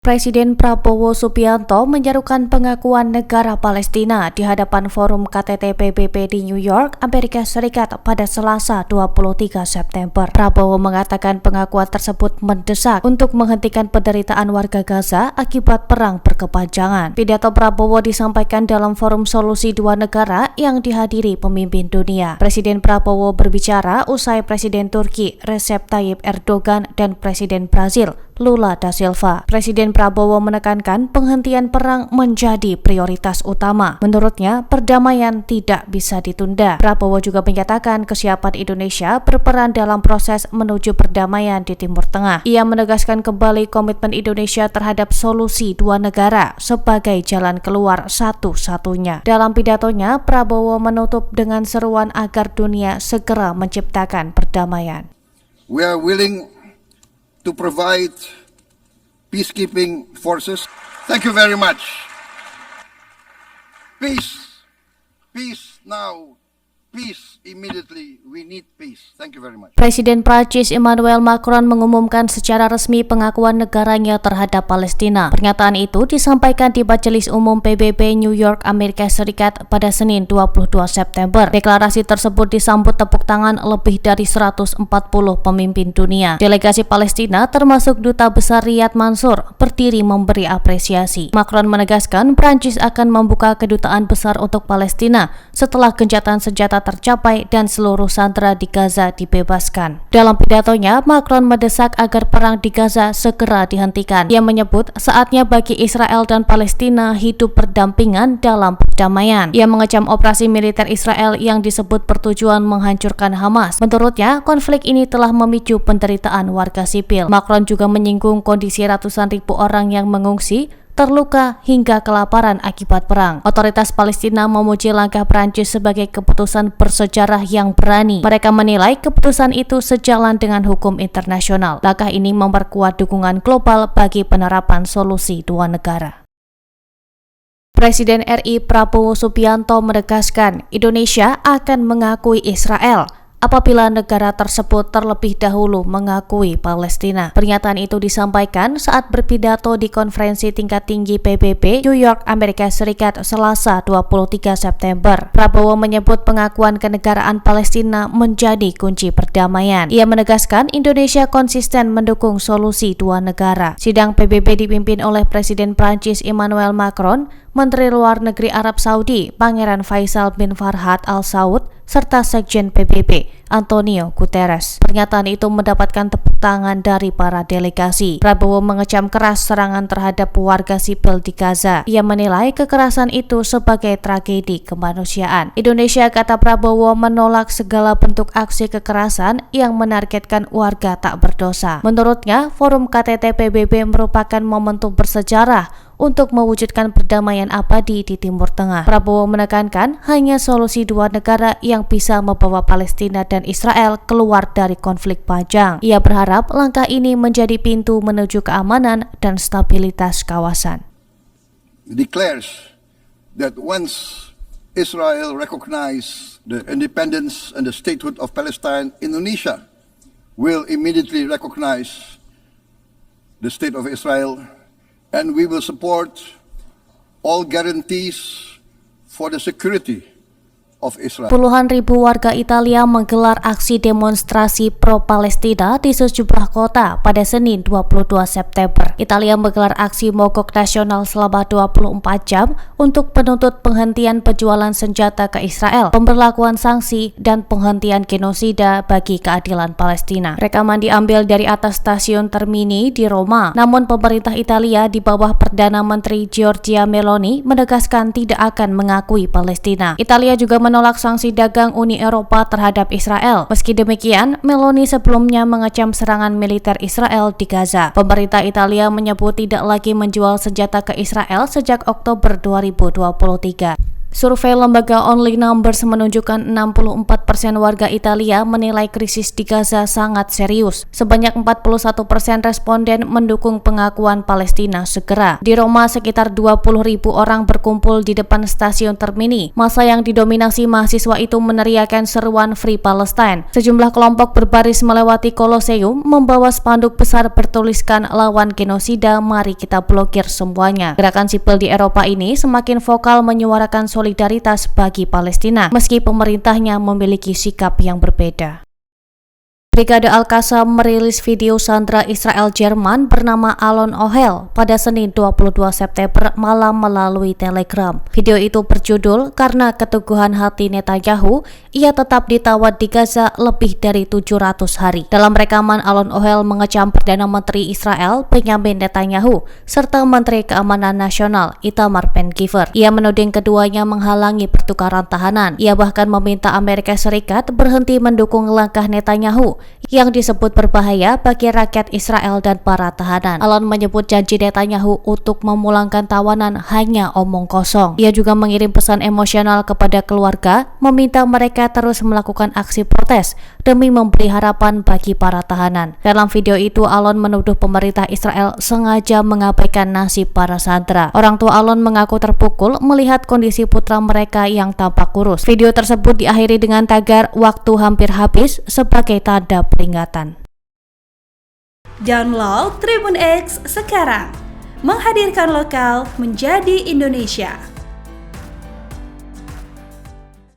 Presiden Prabowo Subianto menyerukan pengakuan negara Palestina di hadapan Forum KTT PBB di New York, Amerika Serikat pada Selasa 23 September. Prabowo mengatakan pengakuan tersebut mendesak untuk menghentikan penderitaan warga Gaza akibat perang berkepanjangan. Pidato Prabowo disampaikan dalam Forum Solusi Dua Negara yang dihadiri pemimpin dunia. Presiden Prabowo berbicara usai Presiden Turki Recep Tayyip Erdogan dan Presiden Brazil Lula da Silva. Presiden Prabowo menekankan penghentian perang menjadi prioritas utama. Menurutnya, perdamaian tidak bisa ditunda. Prabowo juga menyatakan kesiapan Indonesia berperan dalam proses menuju perdamaian di Timur Tengah. Ia menegaskan kembali komitmen Indonesia terhadap solusi dua negara sebagai jalan keluar satu-satunya. Dalam pidatonya, Prabowo menutup dengan seruan agar dunia segera menciptakan perdamaian. We are willing to provide peacekeeping forces. Thank you very much. Peace. Peace now. Peace immediately. We need peace. Thank you very much. Presiden Prancis Emmanuel Macron mengumumkan secara resmi pengakuan negaranya terhadap Palestina. Pernyataan itu disampaikan di Majelis Umum PBB New York, Amerika Serikat pada Senin 22 September. Deklarasi tersebut disambut tepuk tangan lebih dari 140 pemimpin dunia. Delegasi Palestina termasuk Duta Besar Riyad Mansour berdiri memberi apresiasi. Macron menegaskan Prancis akan membuka kedutaan besar untuk Palestina setelah gencatan senjata tercapai dan seluruh sandera di Gaza dibebaskan. Dalam pidatonya, Macron mendesak agar perang di Gaza segera dihentikan. Ia menyebut saatnya bagi Israel dan Palestina hidup berdampingan dalam perdamaian. Ia mengecam operasi militer Israel yang disebut bertujuan menghancurkan Hamas. Menurutnya, konflik ini telah memicu penderitaan warga sipil. Macron juga menyinggung kondisi ratusan ribu orang yang mengungsi, terluka hingga kelaparan akibat perang. Otoritas Palestina memuji langkah Prancis sebagai keputusan bersejarah yang berani. Mereka menilai keputusan itu sejalan dengan hukum internasional. Langkah ini memperkuat dukungan global bagi penerapan solusi dua negara. Presiden RI Prabowo Subianto menegaskan Indonesia akan mengakui Israel apabila negara tersebut terlebih dahulu mengakui Palestina. Pernyataan itu disampaikan saat berpidato di konferensi tingkat tinggi PBB New York, Amerika Serikat Selasa 23 September. Prabowo menyebut pengakuan kenegaraan Palestina menjadi kunci perdamaian. Ia menegaskan Indonesia konsisten mendukung solusi dua negara. Sidang PBB dipimpin oleh Presiden Prancis Emmanuel Macron, Menteri Luar Negeri Arab Saudi Pangeran Faisal bin Farhad Al Saud, serta Sekjen PBB Antonio Guterres. Pernyataan itu mendapatkan tepuk tangan dari para delegasi. Prabowo mengecam keras serangan terhadap warga sipil di Gaza. Ia menilai kekerasan itu sebagai tragedi kemanusiaan. Indonesia, kata Prabowo, menolak segala bentuk aksi kekerasan yang menargetkan warga tak berdosa. Menurutnya, Forum KTT PBB merupakan momentum bersejarah untuk mewujudkan perdamaian abadi di Timur Tengah. Prabowo menekankan hanya solusi dua negara yang bisa membawa Palestina dan Israel keluar dari konflik panjang. Ia berharap langkah ini menjadi pintu menuju keamanan dan stabilitas kawasan. Declares that once Israel recognize the independence and the statehood of Palestine, Indonesia will immediately recognize the state of Israel, and we will support all guarantees for the security of Israel. Puluhan ribu warga Italia menggelar aksi demonstrasi pro-Palestina di sejumlah kota pada Senin 22 September. Italia menggelar aksi mogok nasional selama 24 jam untuk menuntut penghentian penjualan senjata ke Israel, pemberlakuan sanksi, dan penghentian genosida bagi keadilan Palestina. Rekaman diambil dari atas stasiun Termini di Roma. Namun pemerintah Italia di bawah Perdana Menteri Giorgia Meloni menegaskan tidak akan mengakui Palestina. Italia juga menolak sanksi dagang Uni Eropa terhadap Israel. Meski demikian, Meloni sebelumnya mengecam serangan militer Israel di Gaza. Pemerintah Italia menyebut tidak lagi menjual senjata ke Israel sejak Oktober 2023. Survei lembaga Only Numbers menunjukkan 64% warga Italia menilai krisis di Gaza sangat serius. Sebanyak 41% responden mendukung pengakuan Palestina segera. Di Roma, sekitar 20.000 orang berkumpul di depan stasiun Termini. Massa yang didominasi mahasiswa itu meneriakan seruan Free Palestine. Sejumlah kelompok berbaris melewati Kolosseum membawa spanduk besar bertuliskan lawan genosida, mari kita blokir semuanya. Gerakan sipil di Eropa ini semakin vokal menyuarakan solidaritas bagi Palestina, meski pemerintahnya memiliki sikap yang berbeda. Brigade Al-Qassam merilis video sandera Israel Jerman bernama Alon Ohel pada Senin 22 September malam melalui Telegram. Video itu berjudul "Karena Keteguhan Hati Netanyahu, ia tetap ditawan di Gaza lebih dari 700 hari". Dalam rekaman, Alon Ohel mengecam Perdana Menteri Israel Benjamin Netanyahu serta Menteri Keamanan Nasional Itamar Ben-Gvir. Ia menuding keduanya menghalangi pertukaran tahanan. Ia bahkan meminta Amerika Serikat berhenti mendukung langkah Netanyahu yang disebut berbahaya bagi rakyat Israel dan para tahanan. Alon menyebut janji Netanyahu untuk memulangkan tawanan hanya omong kosong. Ia juga mengirim pesan emosional kepada keluarga, meminta mereka terus melakukan aksi protes demi memberi harapan bagi para tahanan. Dalam video itu, Alon menuduh pemerintah Israel sengaja mengabaikan nasib para sandera. Orang tua Alon mengaku terpukul melihat kondisi putra mereka yang tampak kurus. Video tersebut diakhiri dengan tagar "Waktu hampir habis" sebagai tanda peringatan. Download Tribun X sekarang, menghadirkan lokal menjadi Indonesia.